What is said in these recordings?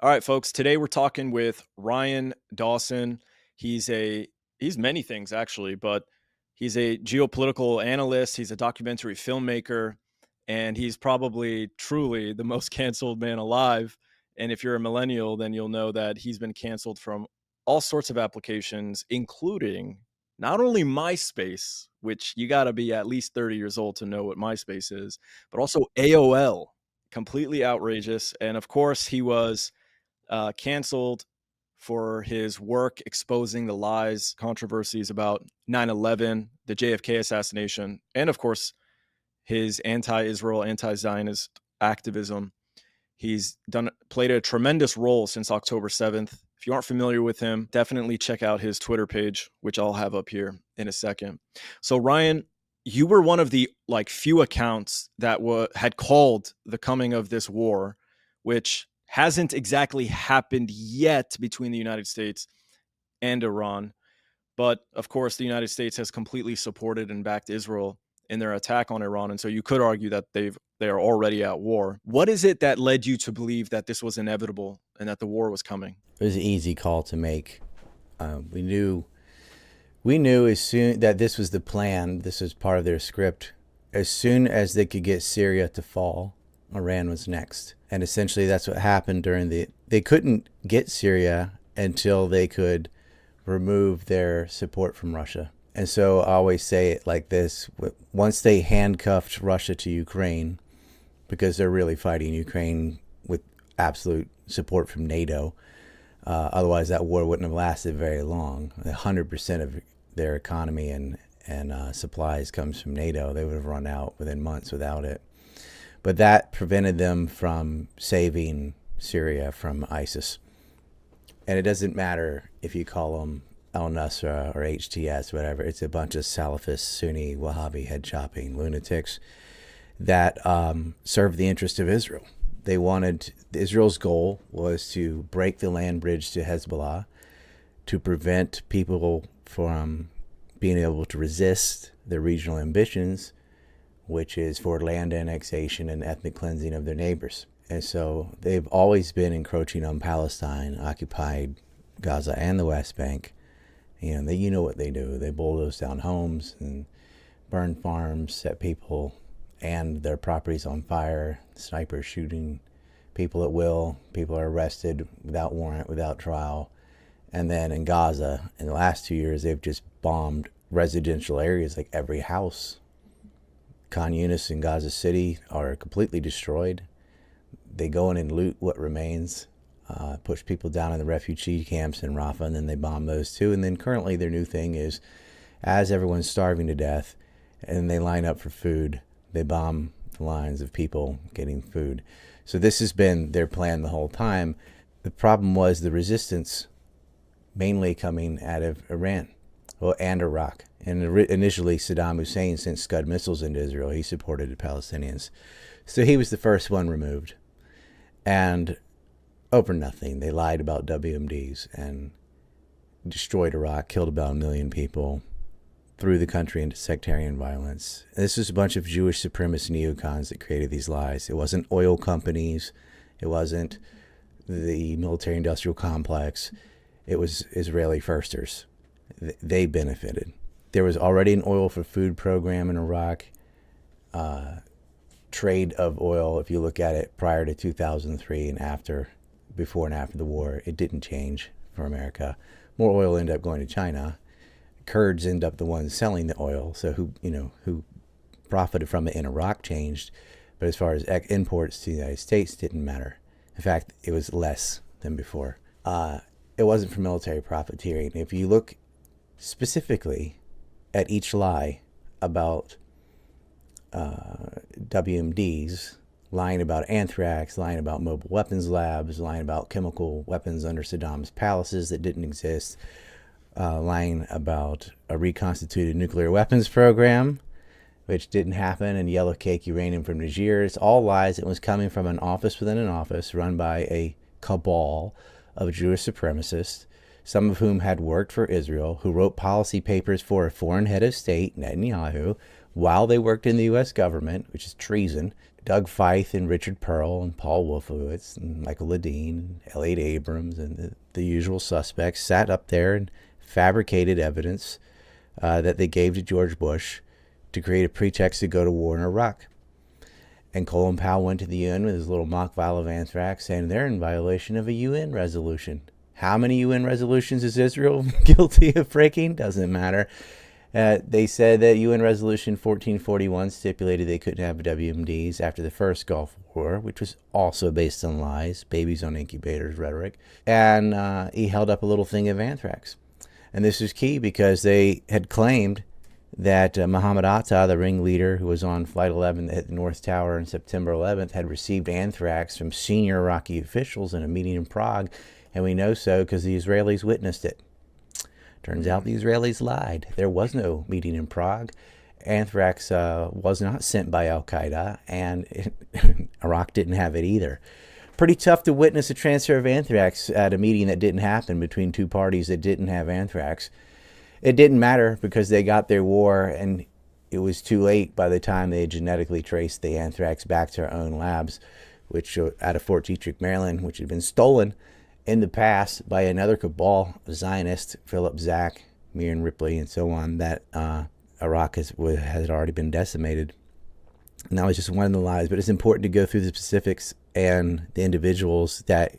All right, folks. Today we're talking with Ryan Dawson. He's a he's many things actually, but he's a geopolitical analyst, he's a documentary filmmaker, and he's probably truly the most canceled man alive. And if you're a millennial, then you'll know that he's been canceled from all sorts of applications, including not only MySpace, which you got to be at least 30 years old to know what MySpace is, but also AOL. Completely outrageous. And of course, he was canceled for his work exposing the lies, controversies about 9/11, the JFK assassination, and of course, his anti-Israel, anti-Zionist activism. He's played a tremendous role since October 7th. If you aren't familiar with him, definitely check out his Twitter page, which I'll have up here in a second. So Ryan, you were one of the few accounts that had called the coming of this war, which hasn't exactly happened yet between the United States and Iran. But of course, the United States has completely supported and backed Israel in their attack on Iran. And so you could argue that they are already at war. What is it that led you to believe that this was inevitable and that the war was coming? It was an easy call to make. We knew as soon that this was the plan. This was part of their script. As soon as they could get Syria to fall, Iran was next. And essentially that's what happened they couldn't get Syria until they could remove their support from Russia. And so I always say it like this: once they handcuffed Russia to Ukraine, because they're really fighting Ukraine with absolute support from NATO, otherwise that war wouldn't have lasted very long. 100% of their economy and supplies comes from NATO. They would have run out within months without it. But that prevented them from saving Syria from ISIS. And it doesn't matter if you call them al-Nusra or HTS, whatever. It's a bunch of Salafist, Sunni, Wahhabi head-chopping lunatics that serve the interest of Israel. Israel's goal was to break the land bridge to Hezbollah, to prevent people from being able to resist their regional ambitions, which is for land annexation and ethnic cleansing of their neighbors. And so they've always been encroaching on Palestine, occupied Gaza and the West Bank. You know what they do. They bulldoze down homes and burn farms, set people and their properties on fire, snipers shooting people at will. People are arrested without warrant, without trial. And then in Gaza, in the last 2 years, they've just bombed residential areas, like every house. Khan Yunis and Gaza City are completely destroyed. They go in and loot what remains, push people down in the refugee camps in Rafah, and then they bomb those too. And then currently their new thing is, as everyone's starving to death and they line up for food, they bomb the lines of people getting food. So this has been their plan the whole time. The problem was the resistance mainly coming out of Iran and Iraq. And initially Saddam Hussein sent Scud missiles into Israel. He supported the Palestinians. So he was the first one removed. And over nothing, they lied about WMDs and destroyed Iraq, killed about 1 million people, threw the country into sectarian violence. This was a bunch of Jewish supremacist neocons that created these lies. It wasn't oil companies. It wasn't the military-industrial complex. It was Israeli firsters. They benefited. There was already an oil for food program in Iraq. Trade of oil, if you look at it prior to 2003 and after, before and after the war, it didn't change for America. More oil ended up going to China. Kurds end up the ones selling the oil. So who profited from it in Iraq changed, but as far as imports to the United States, didn't matter. In fact, it was less than before. It wasn't for military profiteering. If you look specifically at each lie about WMDs, lying about anthrax, lying about mobile weapons labs, lying about chemical weapons under Saddam's palaces that didn't exist, lying about a reconstituted nuclear weapons program, which didn't happen, and yellow cake uranium from Niger. It's all lies. It was coming from an office within an office run by a cabal of Jewish supremacists, some of whom had worked for Israel, who wrote policy papers for a foreign head of state, Netanyahu, while they worked in the U.S. government, which is treason. Doug Feith and Richard Pearl and Paul Wolfowitz and Michael Ledeen and Elliot Abrams and the usual suspects sat up there and fabricated evidence that they gave to George Bush to create a pretext to go to war in Iraq. And Colin Powell went to the UN with his little mock vial of anthrax, saying they're in violation of a UN resolution. How many UN resolutions is Israel guilty of breaking? Doesn't matter. They said that UN Resolution 1441 stipulated they couldn't have WMDs after the first Gulf War, which was also based on lies, babies on incubators rhetoric. And he held up a little thing of anthrax. And this is key because they had claimed that Mohammed Atta, the ringleader who was on Flight 11 that hit the North Tower on September 11th, had received anthrax from senior Iraqi officials in a meeting in Prague. And we know so because the Israelis witnessed it. Turns out the Israelis lied. There was no meeting in Prague. Anthrax was not sent by Al-Qaeda, and Iraq didn't have it either. Pretty tough to witness a transfer of anthrax at a meeting that didn't happen between two parties that didn't have anthrax. It didn't matter because they got their war, and it was too late by the time they genetically traced the anthrax back to our own labs, which out of Fort Detrick, Maryland, which had been stolen in the past by another cabal, Zionist, Philip Zach, Miriam Ripley, and so on, that Iraq has already been decimated. And that was just one of the lies. But it's important to go through the specifics and the individuals that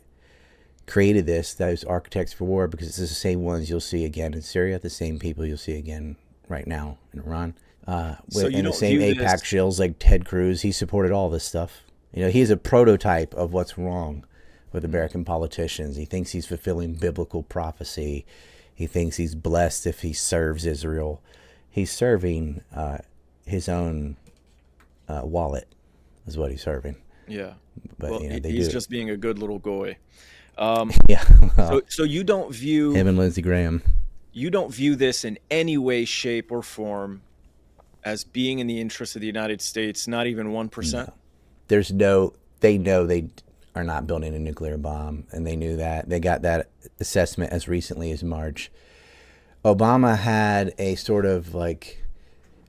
created this, those architects for war, because it's the same ones you'll see again in Syria, the same people you'll see again right now in Iran. So you and the don't same view APAC this. shills like Ted Cruz, he supported all this stuff. You know, he's a prototype of what's wrong with American politicians. He thinks he's fulfilling biblical prophecy. He thinks he's blessed if he serves Israel. He's serving his own wallet is what he's serving. Yeah. But Well, you know, they he's do just being a good little goy. yeah, well, So you don't view him and Lindsey Graham. this in any way, shape, or form as being in the interest of the United States, not even 1%? There's no, they know they are not building a nuclear bomb, and they knew that. They got that assessment as recently as March. Obama had a sort of like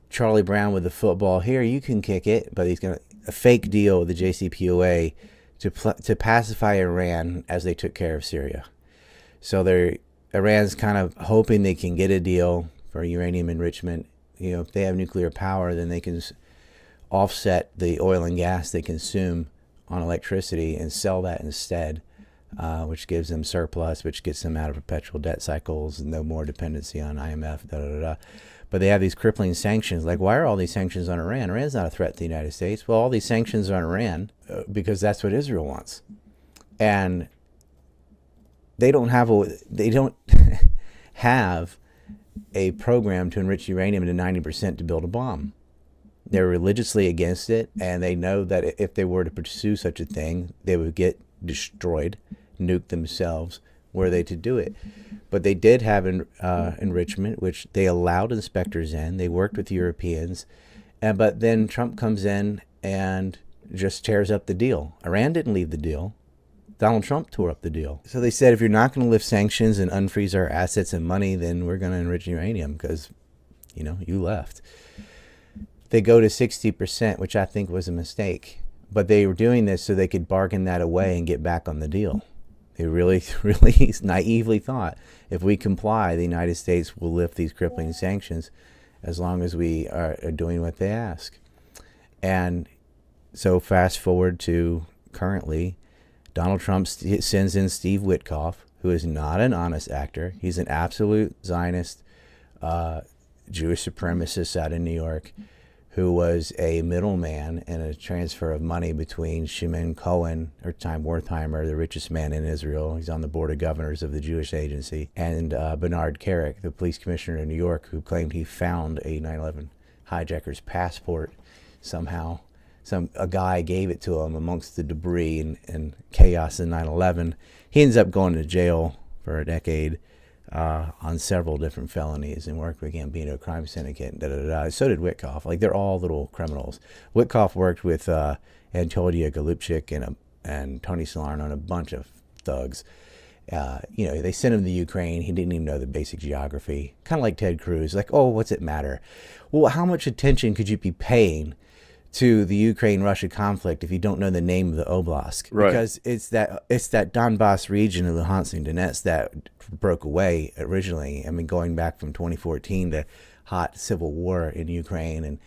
Charlie Brown with the football. Here, you can kick it, but he's going to a fake deal with the JCPOA to pacify Iran as they took care of Syria. So Iran's kind of hoping they can get a deal for uranium enrichment. You know, if they have nuclear power, then they can offset the oil and gas they consume on electricity and sell that instead, which gives them surplus, which gets them out of perpetual debt cycles and no more dependency on IMF, But they have these crippling sanctions. Like, why are all these sanctions on Iran? Iran's not a threat to the United States. Well, all these sanctions are on Iran because that's what Israel wants. And they don't have have a program to enrich uranium to 90% to build a bomb. They're religiously against it, and they know that if they were to pursue such a thing, they would get destroyed, nuke themselves, were they to do it. But they did have enrichment, which they allowed inspectors in. They worked with Europeans. But then Trump comes in and just tears up the deal. Iran didn't leave the deal. Donald Trump tore up the deal. So they said, if you're not going to lift sanctions and unfreeze our assets and money, then we're going to enrich uranium because, you know, you left. They go to 60%, which I think was a mistake. But they were doing this so they could bargain that away and get back on the deal. They really, really naively thought, if we comply, the United States will lift these crippling sanctions as long as we are doing what they ask. And so fast forward to currently, Donald Trump sends in Steve Witkoff, who is not an honest actor. He's an absolute Zionist, Jewish supremacist out of New York, who was a middleman in a transfer of money between Shimon Cohen, or Time Wertheimer, the richest man in Israel. He's on the board of governors of the Jewish Agency, and Bernard Kerik, the police commissioner in New York, who claimed he found a 9/11 hijacker's passport somehow. A guy gave it to him amongst the debris and chaos in 9/11. He ends up going to jail for a decade on several different felonies and worked with Gambino crime syndicate. So did Witkoff. Like, they're all little criminals. Witkoff worked with Antonia Golubchik and Tony Salerno and a bunch of thugs. They sent him to Ukraine. He didn't even know the basic geography. Kind of like Ted Cruz. Like, oh, what's it matter? Well, how much attention could you be paying to the Ukraine-Russia conflict if you don't know the name of the oblast? Right. Because it's that Donbass region of Luhansk and Donetsk that broke away originally. I mean, going back from 2014 to hot civil war in Ukraine, and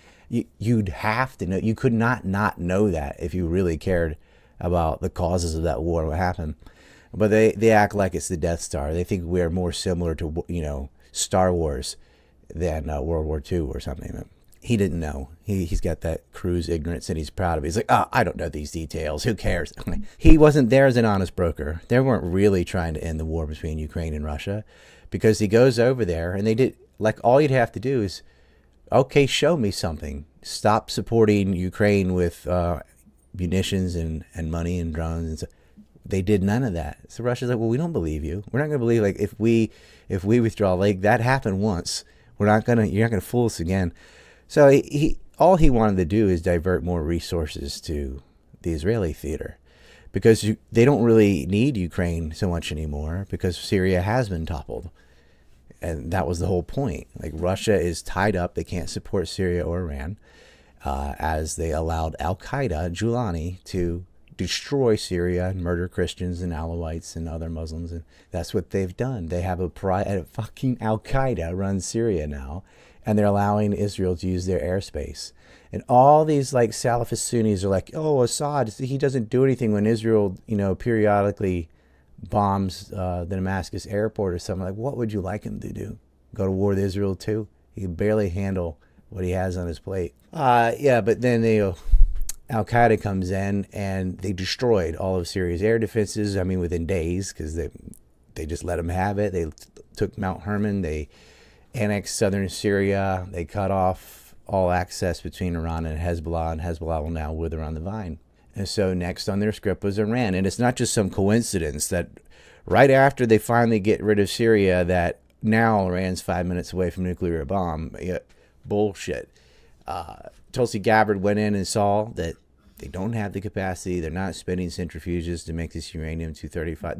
you'd have to know. You could not know that if you really cared about the causes of that war, what happened. But they act like it's the Death Star. They think we're more similar to Star Wars than World War II or something. He didn't know. He's got that Cruz ignorance, and he's proud of it. He's like, oh, I don't know these details. Who cares? He wasn't there as an honest broker. They weren't really trying to end the war between Ukraine and Russia, because he goes over there, and they did, like, all you'd have to do is, okay, show me something. Stop supporting Ukraine with munitions and money and drones and stuff. They did none of that. So Russia's like, well, we don't believe you. We're not going to believe, like, if we withdraw, like, that happened once. You're not going to fool us again. So all he wanted to do is divert more resources to the Israeli theater, because they don't really need Ukraine so much anymore, because Syria has been toppled. And that was the whole point. Like, Russia is tied up. They can't support Syria or Iran, as they allowed Al-Qaeda, Giuliani, to destroy Syria and murder Christians and Alawites and other Muslims. And that's what they've done. They have a fucking Al-Qaeda runs Syria now, and they're allowing Israel to use their airspace. And all these, like, Salafist Sunnis are like, oh, Assad, he doesn't do anything when Israel, periodically bombs the Damascus airport or something. Like, what would you like him to do? Go to war with Israel too? He can barely handle what he has on his plate. But then Al-Qaeda comes in, and they destroyed all of Syria's air defenses. I mean, within days, because they just let them have it. They took Mount Hermon. They annexed southern Syria. They cut off all access between Iran and Hezbollah will now wither on the vine. And so next on their script was Iran. And it's not just some coincidence that right after they finally get rid of Syria, that now Iran's 5 minutes away from nuclear bomb. Bullshit. Tulsi Gabbard went in and saw that they don't have the capacity. They're not spending centrifuges to make this uranium-235.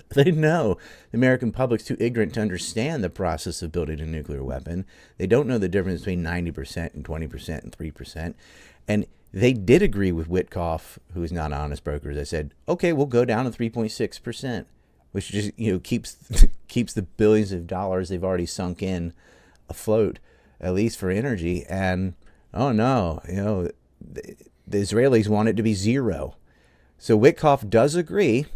They know the American public's too ignorant to understand the process of building a nuclear weapon. They don't know the difference between 90% and 20% and 3%. And they did agree with Witkoff, who is not an honest broker. They said, okay, we'll go down to 3.6%, which just keeps the billions of dollars they've already sunk in afloat, at least for energy. And oh no, the Israelis want it to be zero. So Witkoff does agree,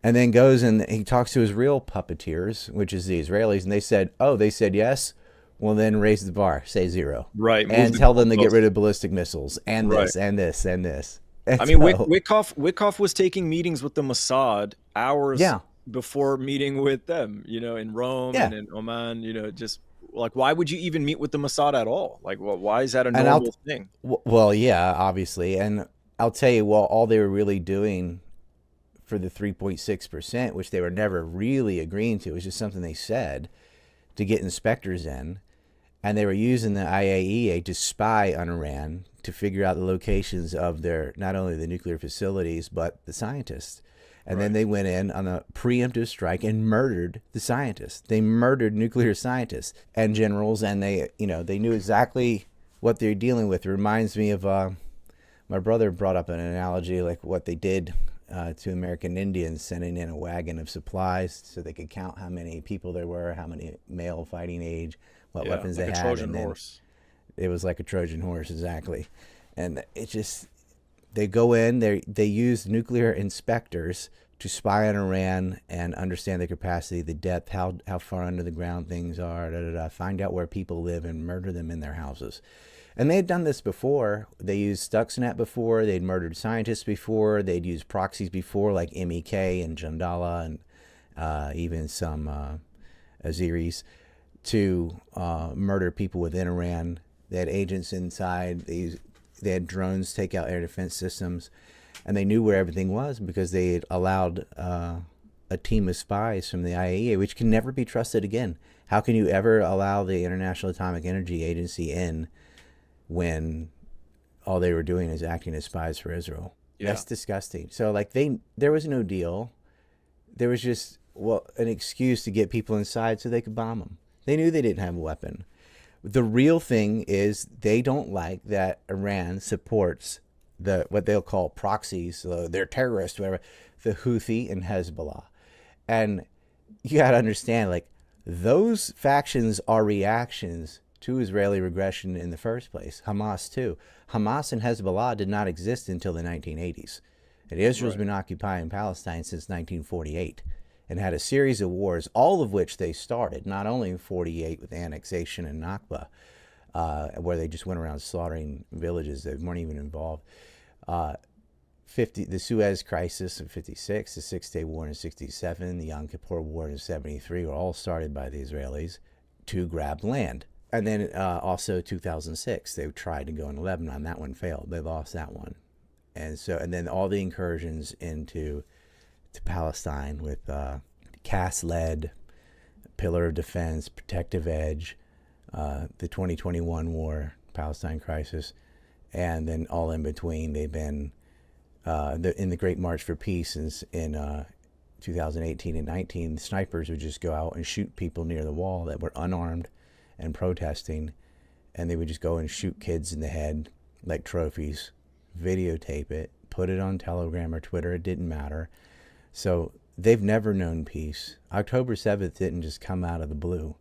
and then goes and he talks to his real puppeteers, which is the Israelis, and they said yes. Well, then raise the bar, say zero, Right. and tell them to get rid of ballistic missiles and Right. this and this and this. And I mean, so, Witkoff was taking meetings with the Mossad hours Yeah. before meeting with them, in Rome Yeah. and in Oman, just like, why would you even meet with the Mossad at all? Like, why is that a And normal thing? well, yeah, obviously, and I'll tell you, all they were really doing for the 3.6%, which they were never really agreeing to, was just something they said to get inspectors in. And they were using the IAEA to spy on Iran, to figure out the locations of their, not only the nuclear facilities, but the scientists. And then they went in on a preemptive strike and murdered the scientists. They murdered nuclear scientists and generals, and they knew exactly what they're dealing with. It reminds me of, my brother brought up an analogy, like what they did to American Indians, sending in a wagon of supplies so they could count how many people there were, how many male fighting age, what weapons like they a had. Trojan and then horse. It was like a Trojan horse, exactly. And it just, they go in, they use nuclear inspectors to spy on Iran and understand the capacity, the depth, how far under the ground things are, find out where people live and murder them in their houses. And they had done this before. They used Stuxnet before. They'd murdered scientists before. They'd used proxies before, like MEK and Jandala and even some Azeris, to murder people within Iran. They had agents inside. They had drones take out air defense systems. And they knew where everything was because they had allowed a team of spies from the IAEA, which can never be trusted again. How can you ever allow the International Atomic Energy Agency in when all they were doing is acting as spies for Israel? Yeah. That's disgusting. So, like, there was no deal. there was just, well, an excuse to get people inside so they could bomb them. They knew they didn't have a weapon. The real thing is they don't like that Iran supports what they'll call proxies. So they're terrorists, whatever. The Houthi and Hezbollah, and you got to understand, like, those factions are reactions to Israeli regression in the first place. Hamas too. Hamas and Hezbollah did not exist until the 1980s, and Israel's been occupying Palestine since 1948. And had a series of wars, all of which they started, not only in 48 with annexation and Nakba, where they just went around slaughtering villages that weren't even involved. The Suez Crisis in 56, the Six-Day War in 67, the Yom Kippur War in 73 were all started by the Israelis to grab land. And then also 2006, they tried to go into Lebanon. That one failed. They lost that one. And then all the incursions into Palestine with cast lead, pillar of defense, protective edge, the 2021 war, Palestine crisis, and then all in between. They've been in the Great March for Peace in 2018 and 19. The snipers would just go out and shoot people near the wall that were unarmed and protesting, and they would just go and shoot kids in the head like trophies, videotape it, put it on Telegram or Twitter. It didn't matter. So they've never known peace. October 7th didn't just come out of the blue.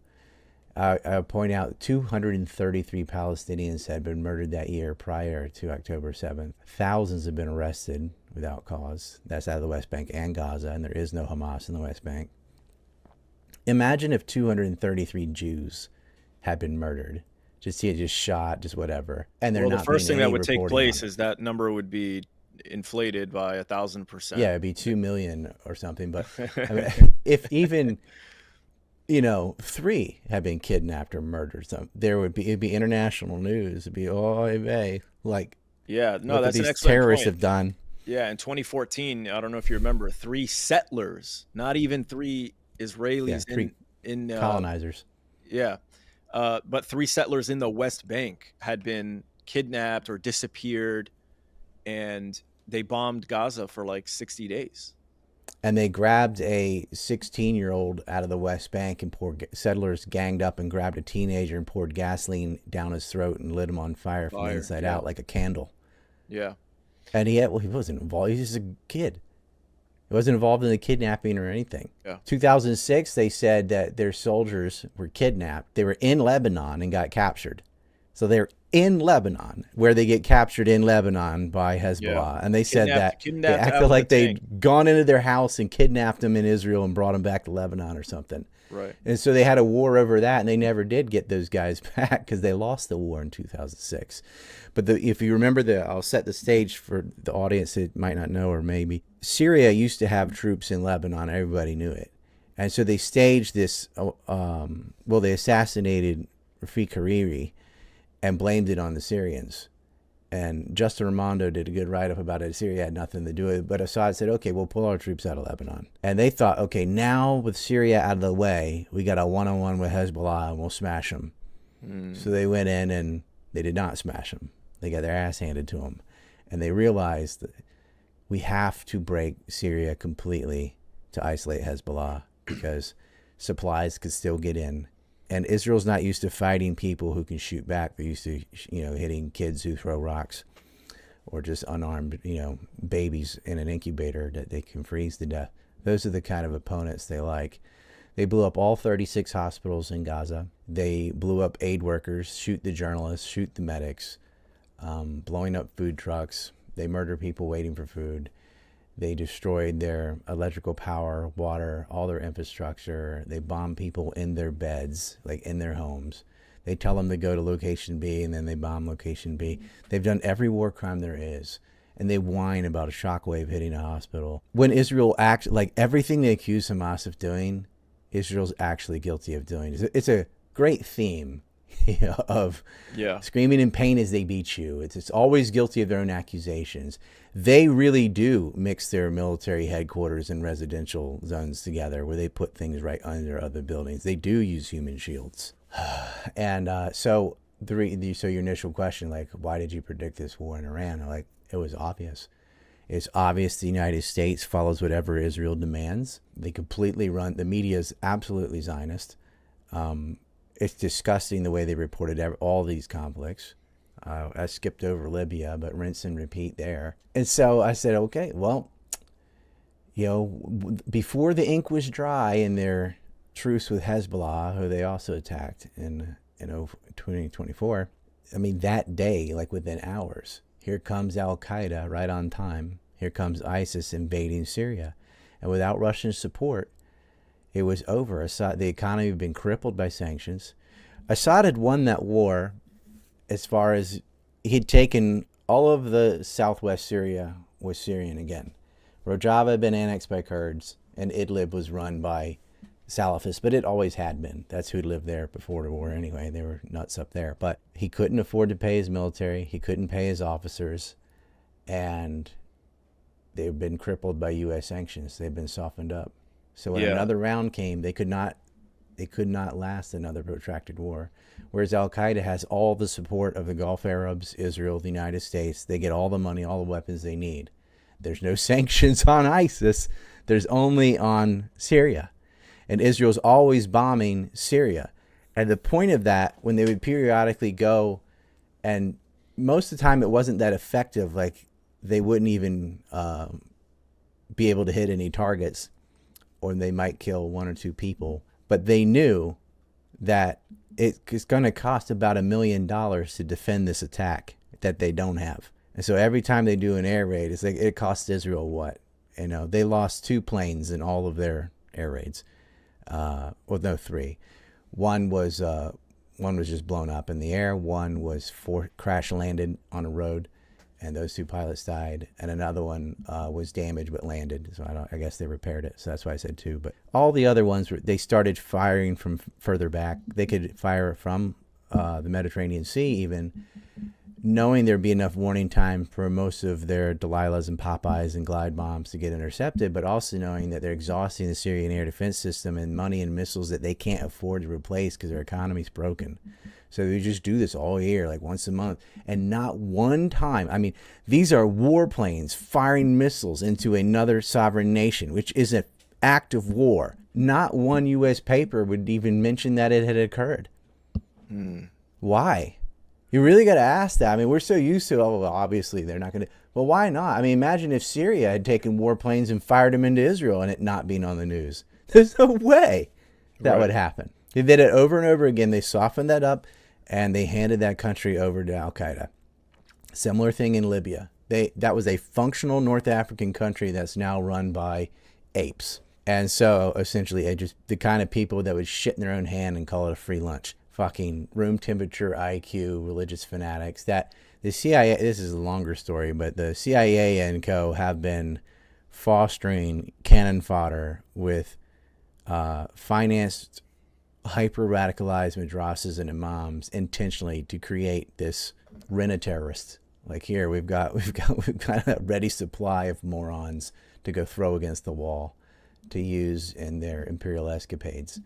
I point out 233 Palestinians had been murdered that year prior to October 7th. Thousands have been arrested without cause. That's out of the West Bank and Gaza, and there is no Hamas in the West Bank. Imagine if 233 Jews had been murdered. Just shot, just whatever. And they're well, not the first being thing that any would take reporting place on it. is that number would be inflated by 1,000%. Yeah, it'd be 2 million or something. But I mean, if even, 3 had been kidnapped or murdered, it'd be international news. It'd be, oh, hey, like, yeah, no, look that's what an these excellent terrorists point. have done. Yeah, in 2014, I don't know if you remember, 3 settlers, not even 3 Yeah, Israelis 3 in colonizers. yeah, but 3 settlers in the West Bank had been kidnapped or disappeared, and they bombed Gaza for like 60 days. And they grabbed a 16-year-old out of the West Bank and settlers ganged up and grabbed a teenager and poured gasoline down his throat and lit him on fire from the inside out like a candle. Yeah. And he wasn't involved. He was just a kid. He wasn't involved in the kidnapping or anything. Yeah. 2006, they said that their soldiers were kidnapped. They were in Lebanon and got captured. So they're in Lebanon, where they get captured in Lebanon by Hezbollah. Yeah. And they said that they acted like they'd gone into their house and kidnapped them in Israel and brought them back to Lebanon or something. Right. And so they had a war over that, and they never did get those guys back because they lost the war in 2006. But if you remember, I'll set the stage for the audience that might not know, or maybe. Syria used to have troops in Lebanon. Everybody knew it. And so they staged this, they assassinated Rafik Hariri and blamed it on the Syrians. And Justin Raimondo did a good write-up about it. Syria had nothing to do with it. But Assad said, okay, we'll pull our troops out of Lebanon. And they thought, okay, now with Syria out of the way, we got a one-on-one with Hezbollah and we'll smash them. So they went in and they did not smash them. They got their ass handed to them. And they realized that we have to break Syria completely to isolate Hezbollah because supplies could still get in. And Israel's not used to fighting people who can shoot back. They're used to, hitting kids who throw rocks or just unarmed, babies in an incubator that they can freeze to death. Those are the kind of opponents they like. They blew up all 36 hospitals in Gaza. They blew up aid workers, shoot the journalists, shoot the medics, blowing up food trucks. They murder people waiting for food. They destroyed their electrical power, water, all their infrastructure. They bomb people in their beds, like in their homes. They tell them to go to location B, and then they bomb location B. They've done every war crime there is, and they whine about a shockwave hitting a hospital. When Israel acts like everything they accuse Hamas of doing, Israel's actually guilty of doing. It's a great theme of screaming in pain as they beat you. It's always guilty of their own accusations. They really do mix their military headquarters and residential zones together where they put things right under other buildings. They do use human shields. And so your initial question, like, why did you predict this war in Iran? Like, it was obvious. It's obvious the United States follows whatever Israel demands. They completely run, the media is absolutely Zionist. It's disgusting the way they reported all these conflicts. I skipped over Libya, but rinse and repeat there. And so I said, okay, well, before the ink was dry in their truce with Hezbollah, who they also attacked in 2024, I mean, that day, like within hours, here comes Al-Qaeda right on time. Here comes ISIS invading Syria. And without Russian support, it was over. Assad, the economy had been crippled by sanctions. Assad had won that war as far as he'd taken all of the southwest Syria was Syrian again. Rojava had been annexed by Kurds, and Idlib was run by Salafists, but it always had been. That's who lived there before the war anyway. They were nuts up there. But he couldn't afford to pay his military. He couldn't pay his officers. And they've been crippled by U.S. sanctions. They've been softened up. So when another round came, they could not last another protracted war. Whereas Al-Qaeda has all the support of the Gulf Arabs, Israel, the United States. They get all the money, all the weapons they need. There's no sanctions on ISIS. There's only on Syria. And Israel's always bombing Syria. And the point of that, when they would periodically go, and most of the time it wasn't that effective, like they wouldn't even be able to hit any targets, or they might kill one or two people. But they knew that it's going to cost about $1 million to defend this attack that they don't have. And so every time they do an air raid, it's like it costs Israel what? They lost 2 planes in all of their air raids. Well, no, 3. One was just blown up in the air. One was crash landed on a road, and those 2 pilots died. And another one was damaged but landed. So I guess they repaired it. So that's why I said 2. But all the other ones they started firing from further back. They could fire from the Mediterranean Sea even, knowing there'd be enough warning time for most of their Delilahs and Popeyes and glide bombs to get intercepted, but also knowing that they're exhausting the Syrian air defense system and money and missiles that they can't afford to replace because their economy's broken. So they just do this all year, like once a month. And not one time, I mean, these are warplanes firing missiles into another sovereign nation, which is an act of war. Not one U.S. paper would even mention that it had occurred. Why? You really got to ask that. I mean, we're so used to, well, obviously they're not going to. Well, why not? I mean, imagine if Syria had taken warplanes and fired them into Israel and it not being on the news. There's no way that would happen. They did it over and over again. They softened that up and they handed that country over to Al-Qaeda. Similar thing in Libya. That was a functional North African country that's now run by apes. And so essentially just the kind of people that would shit in their own hand and call it a free lunch. Fucking room temperature IQ, religious fanatics. That the CIA, this is a longer story, but the CIA and co have been fostering cannon fodder with financed hyper-radicalized madrasas and imams intentionally to create this rent-a-terrorist. Like here, we've got a ready supply of morons to go throw against the wall to use in their imperial escapades.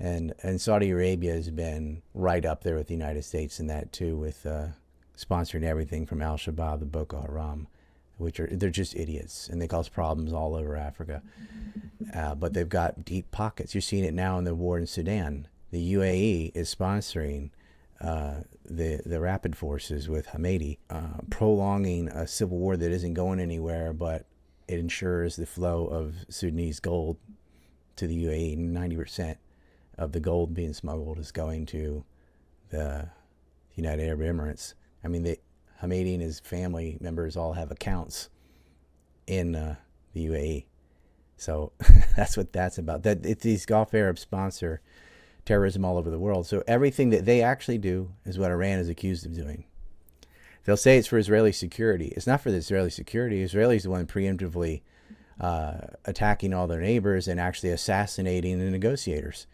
And Saudi Arabia has been right up there with the United States in that too, with sponsoring everything from Al-Shabaab to Boko Haram, they're just idiots, and they cause problems all over Africa. But they've got deep pockets. You're seeing it now in the war in Sudan. The UAE is sponsoring the rapid forces with Hamidi, prolonging a civil war that isn't going anywhere, but it ensures the flow of Sudanese gold to the UAE. 90% of the gold being smuggled is going to the United Arab Emirates. I mean, Hamidi and his family members all have accounts in the UAE. So that's what that's about. These Gulf Arabs sponsor terrorism all over the world. So everything that they actually do is what Iran is accused of doing. They'll say it's for Israeli security. It's not for the Israeli security. Israelis the one preemptively attacking all their neighbors and actually assassinating the negotiators.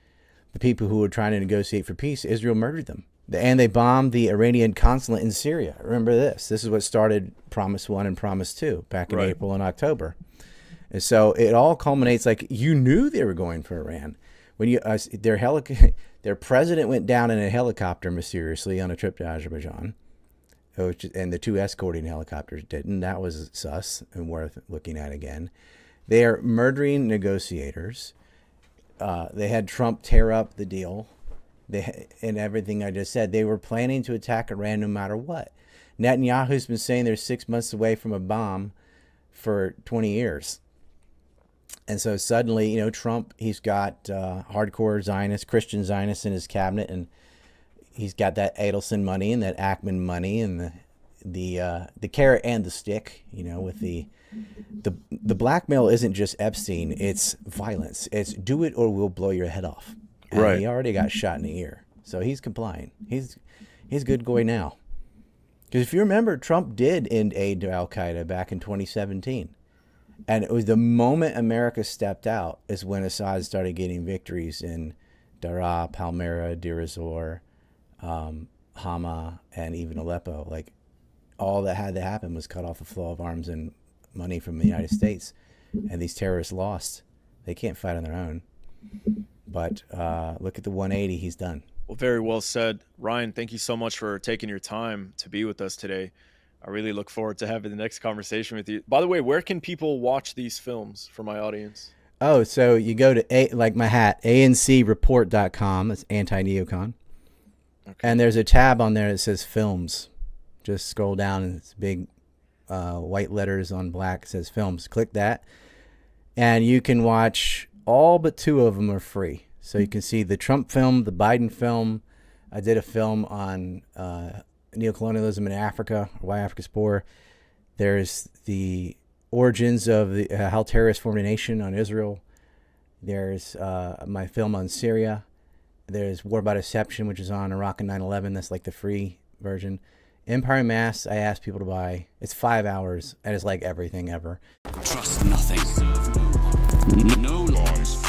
The people who were trying to negotiate for peace, Israel murdered them. And they bombed the Iranian consulate in Syria. Remember this. This is what started Promise 1 and Promise 2 back in April and October. And so it all culminates like you knew they were going for Iran. When their president went down in a helicopter mysteriously on a trip to Azerbaijan. And the two escorting helicopters didn't. That was sus and worth looking at again. They are murdering negotiators. They had Trump tear up the deal. And everything I just said, they were planning to attack Iran no matter what. Netanyahu's been saying they're 6 months away from a bomb for 20 years. And so suddenly, Trump, he's got hardcore Zionists, Christian Zionists in his cabinet, and he's got that Adelson money and that Ackman money and the carrot and the stick, with the blackmail isn't just Epstein, it's violence. It's do it or we'll blow your head off. And right. He already got shot in the ear. So he's complying. He's good going now. Because if you remember, Trump did end aid to Al-Qaeda back in 2017. And it was the moment America stepped out is when Assad started getting victories in Daraa, Palmyra, Deir ez-Zor, Hama, and even Aleppo. Like, all that had to happen was cut off the flow of arms and money from the United States. And these terrorists lost. They can't fight on their own. But look at the 180 he's done. Well, very well said. Ryan, thank you so much for taking your time to be with us today. I really look forward to having the next conversation with you. By the way, where can people watch these films for my audience? Oh, so you go to, like my hat, ancreport.com. That's anti-neocon. Okay. And there's a tab on there that says films. Just scroll down and it's big white letters on black. It says films. Click that. And you can watch all but 2 of them are free. So you can see the Trump film, the Biden film. I did a film on neocolonialism in Africa, why Africa's poor. There's the origins of the how terrorists formed a nation on Israel. There's my film on Syria. There's War by Deception, which is on Iraq and 9/11. That's like the free version. Empire Mass, I asked people to buy. It's 5 hours, and it's like everything ever. Trust nothing. No lies.